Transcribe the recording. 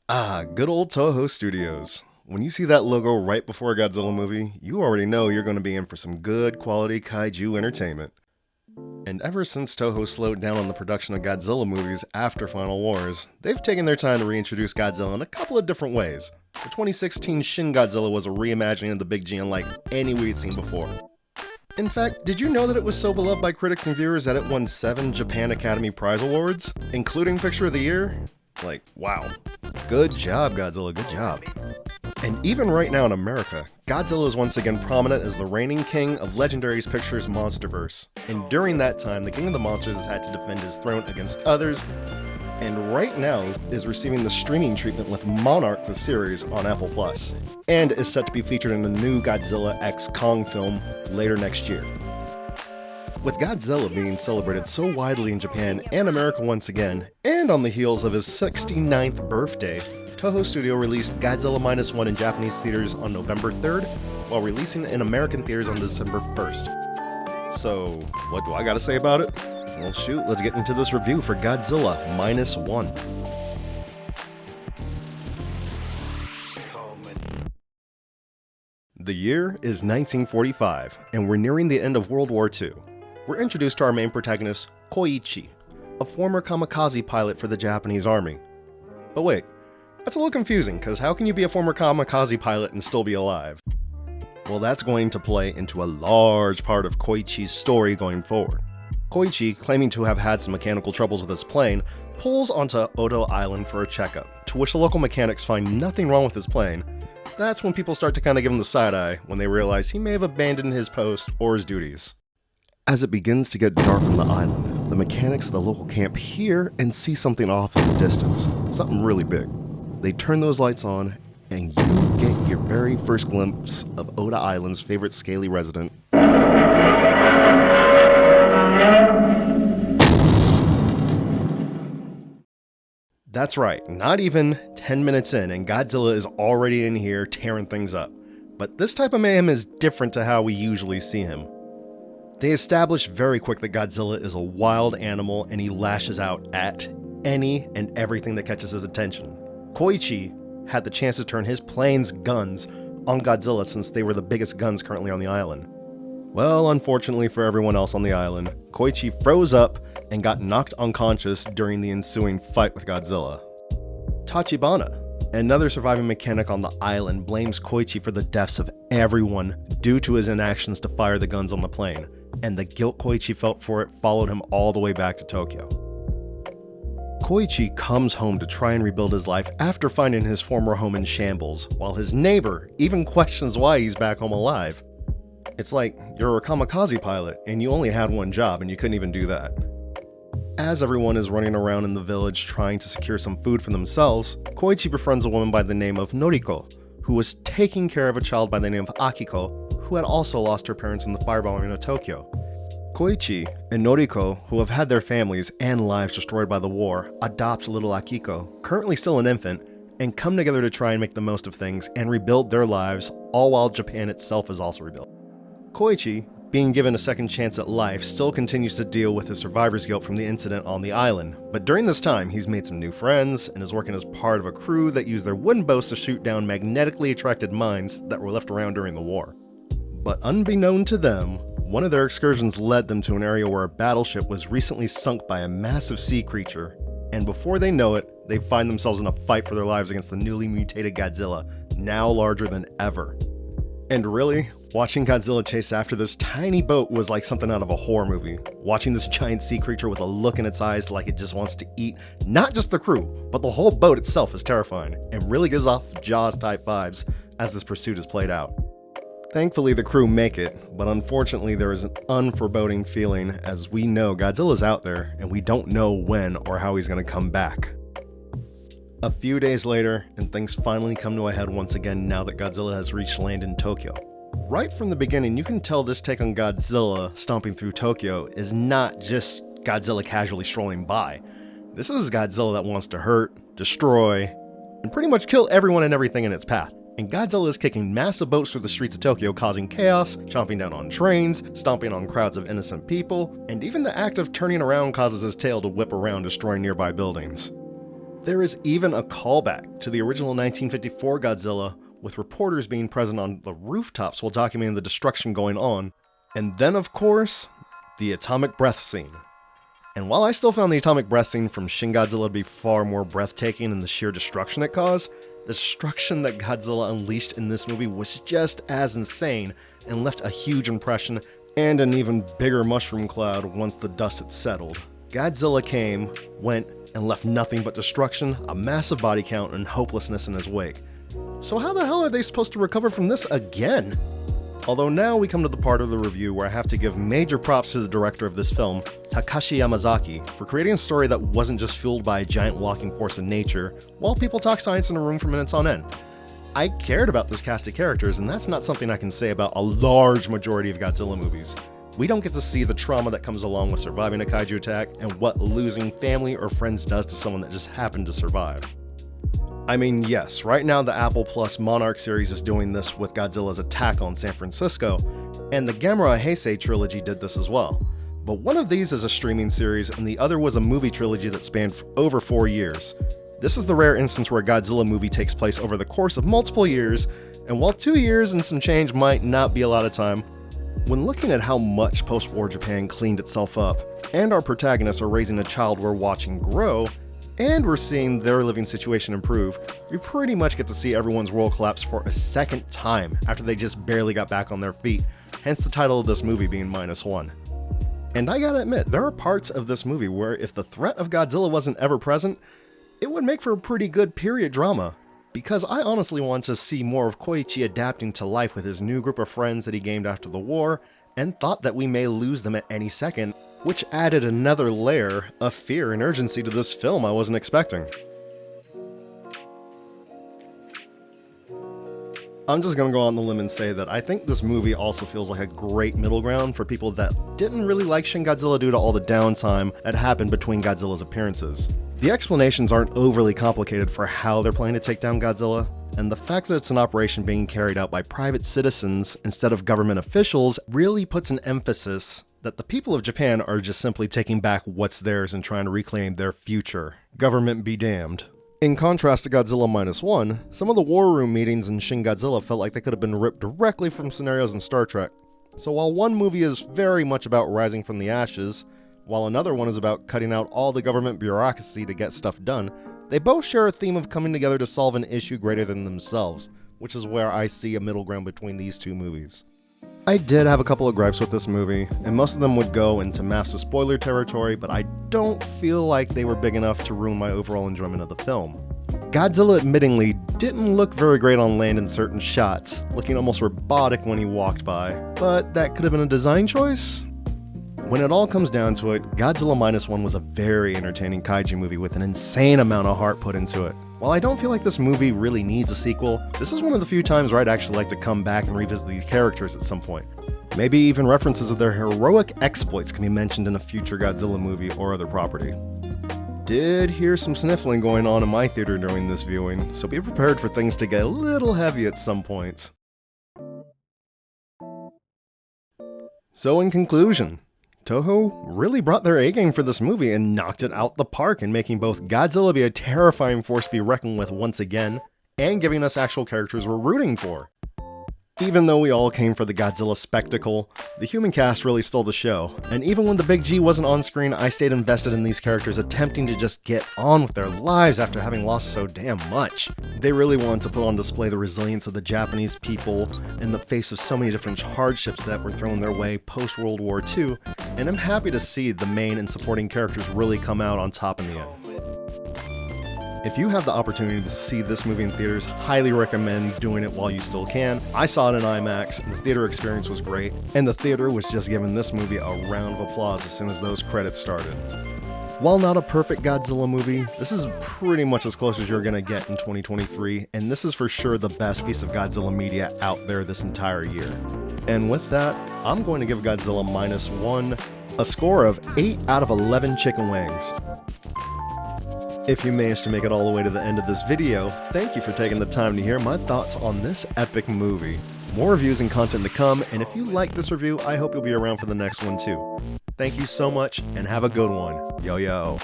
Ah, good old Toho Studios. When you see that logo right before a Godzilla movie, you already know you're going to be in for some good quality kaiju entertainment. And ever since Toho slowed down on the production of Godzilla movies after Final Wars, they've taken their time to reintroduce Godzilla in a couple of different ways. The 2016 Shin Godzilla was a reimagining of the Big G unlike any we'd seen before. In fact, did you know that it was so beloved by critics and viewers that it won 7 Japan Academy Prize Awards, including Picture of the Year? Like, wow. Good job, Godzilla, good job. And even right now in America, Godzilla is once again prominent as the reigning king of Legendary's Pictures Monsterverse. And during that time, the King of the Monsters has had to defend his throne against others, and right now is receiving the streaming treatment with Monarch the series on Apple Plus, and is set to be featured in the new Godzilla x Kong film later next year. With Godzilla being celebrated so widely in Japan and America once again, and on the heels of his 69th birthday, Toho Studio released Godzilla Minus One in Japanese theaters on November 3rd, while releasing it in American theaters on December 1st. So, what do I gotta say about it? Well shoot, let's get into this review for Godzilla Minus One. The year is 1945, and we're nearing the end of World War II. We're introduced to our main protagonist, Koichi, a former kamikaze pilot for the Japanese army. But wait, that's a little confusing, because how can you be a former kamikaze pilot and still be alive? Well, that's going to play into a large part of Koichi's story going forward. Koichi, claiming to have had some mechanical troubles with his plane, pulls onto Odo Island for a checkup, to which the local mechanics find nothing wrong with his plane. That's when people start to kind of give him the side eye when they realize he may have abandoned his post or his duties. As it begins to get dark on the island, the mechanics of the local camp hear and see something off in the distance, something really big. They turn those lights on, and you get your very first glimpse of Oda Island's favorite scaly resident. That's right, not even 10 minutes in, and Godzilla is already in here tearing things up. But this type of mayhem is different to how we usually see him. They establish very quick that Godzilla is a wild animal and he lashes out at any and everything that catches his attention. Koichi had the chance to turn his plane's guns on Godzilla since they were the biggest guns currently on the island. Well, unfortunately for everyone else on the island, Koichi froze up and got knocked unconscious during the ensuing fight with Godzilla. Tachibana, another surviving mechanic on the island, blames Koichi for the deaths of everyone due to his inactions to fire the guns on the plane, and the guilt Koichi felt for it followed him all the way back to Tokyo. Koichi comes home to try and rebuild his life after finding his former home in shambles, while his neighbor even questions why he's back home alive. It's like, you're a kamikaze pilot, and you only had one job and you couldn't even do that. As everyone is running around in the village trying to secure some food for themselves, Koichi befriends a woman by the name of Noriko, who was taking care of a child by the name of Akiko, who had also lost her parents in the firebombing of Tokyo. Koichi and Noriko, who have had their families and lives destroyed by the war, adopt little Akiko, currently still an infant, and come together to try and make the most of things and rebuild their lives, all while Japan itself is also rebuilt. Koichi, being given a second chance at life, still continues to deal with his survivor's guilt from the incident on the island, but during this time he's made some new friends and is working as part of a crew that used their wooden boats to shoot down magnetically attracted mines that were left around during the war. But unbeknown to them, one of their excursions led them to an area where a battleship was recently sunk by a massive sea creature, and before they know it, they find themselves in a fight for their lives against the newly mutated Godzilla, now larger than ever. And really, watching Godzilla chase after this tiny boat was like something out of a horror movie. Watching this giant sea creature with a look in its eyes like it just wants to eat not just the crew, but the whole boat itself is terrifying, and really gives off Jaws-type vibes as this pursuit is played out. Thankfully, the crew make it, but unfortunately there is an unforeboding feeling as we know Godzilla's out there and we don't know when or how he's going to come back. A few days later, and things finally come to a head once again now that Godzilla has reached land in Tokyo. Right from the beginning, you can tell this take on Godzilla stomping through Tokyo is not just Godzilla casually strolling by. This is Godzilla that wants to hurt, destroy, and pretty much kill everyone and everything in its path. And Godzilla is kicking massive boats through the streets of Tokyo, causing chaos, chomping down on trains, stomping on crowds of innocent people, and even the act of turning around causes his tail to whip around, destroying nearby buildings. There is even a callback to the original 1954 Godzilla, with reporters being present on the rooftops while documenting the destruction going on. And then, of course, the atomic breath scene. And while I still found the atomic breath scene from Shin Godzilla to be far more breathtaking in the sheer destruction it caused, the destruction that Godzilla unleashed in this movie was just as insane and left a huge impression and an even bigger mushroom cloud once the dust had settled. Godzilla came, went, and left nothing but destruction, a massive body count, and hopelessness in his wake. So how the hell are they supposed to recover from this again? Although now we come to the part of the review where I have to give major props to the director of this film, Takashi Yamazaki, for creating a story that wasn't just fueled by a giant walking force in nature, while people talk science in a room for minutes on end. I cared about this cast of characters, and that's not something I can say about a large majority of Godzilla movies. We don't get to see the trauma that comes along with surviving a kaiju attack and what losing family or friends does to someone that just happened to survive. I mean, yes, right now the Apple Plus Monarch series is doing this with Godzilla's attack on San Francisco, and the Gamera Heisei trilogy did this as well. But one of these is a streaming series, and the other was a movie trilogy that spanned over 4 years. This is the rare instance where a Godzilla movie takes place over the course of multiple years, and while 2 years and some change might not be a lot of time, when looking at how much post-war Japan cleaned itself up, and our protagonists are raising a child we're watching grow, and we're seeing their living situation improve, we pretty much get to see everyone's world collapse for a second time after they just barely got back on their feet, hence the title of this movie being -1. And I gotta admit, there are parts of this movie where if the threat of Godzilla wasn't ever present, it would make for a pretty good period drama, because I honestly want to see more of Koichi adapting to life with his new group of friends that he gained after the war, and thought that we may lose them at any second, which added another layer of fear and urgency to this film I wasn't expecting. I'm just gonna go on the limb and say that I think this movie also feels like a great middle ground for people that didn't really like Shin Godzilla due to all the downtime that happened between Godzilla's appearances. The explanations aren't overly complicated for how they're planning to take down Godzilla, and the fact that it's an operation being carried out by private citizens instead of government officials really puts an emphasis that the people of Japan are just simply taking back what's theirs and trying to reclaim their future. Government be damned. In contrast to Godzilla -1, some of the war room meetings in Shin Godzilla felt like they could have been ripped directly from scenarios in Star Trek. So while one movie is very much about rising from the ashes, while another one is about cutting out all the government bureaucracy to get stuff done, they both share a theme of coming together to solve an issue greater than themselves, which is where I see a middle ground between these two movies. I did have a couple of gripes with this movie, and most of them would go into massive spoiler territory, but I don't feel like they were big enough to ruin my overall enjoyment of the film. Godzilla admittingly didn't look very great on land in certain shots, looking almost robotic when he walked by, but that could have been a design choice? When it all comes down to it, Godzilla -1 was a very entertaining kaiju movie with an insane amount of heart put into it. While I don't feel like this movie really needs a sequel, this is one of the few times where I'd actually like to come back and revisit these characters at some point. Maybe even references of their heroic exploits can be mentioned in a future Godzilla movie or other property. Did hear some sniffling going on in my theater during this viewing, so be prepared for things to get a little heavy at some points. So in conclusion, Toho really brought their A-game for this movie and knocked it out the park in making both Godzilla be a terrifying force to be reckoned with once again, and giving us actual characters we're rooting for. Even though we all came for the Godzilla spectacle, the human cast really stole the show, and even when the Big G wasn't on screen, I stayed invested in these characters attempting to just get on with their lives after having lost so damn much. They really wanted to put on display the resilience of the Japanese people in the face of so many different hardships that were thrown their way post-World War II, and I'm happy to see the main and supporting characters really come out on top in the end. If you have the opportunity to see this movie in theaters, highly recommend doing it while you still can. I saw it in IMAX, and the theater experience was great, and the theater was just giving this movie a round of applause as soon as those credits started. While not a perfect Godzilla movie, this is pretty much as close as you're gonna get in 2023, and this is for sure the best piece of Godzilla media out there this entire year. And with that, I'm going to give Godzilla -1 a score of 8 out of 11 chicken wings. If you managed to make it all the way to the end of this video, thank you for taking the time to hear my thoughts on this epic movie. More reviews and content to come, and if you like this review, I hope you'll be around for the next one too. Thank you so much, and have a good one. Yo yo.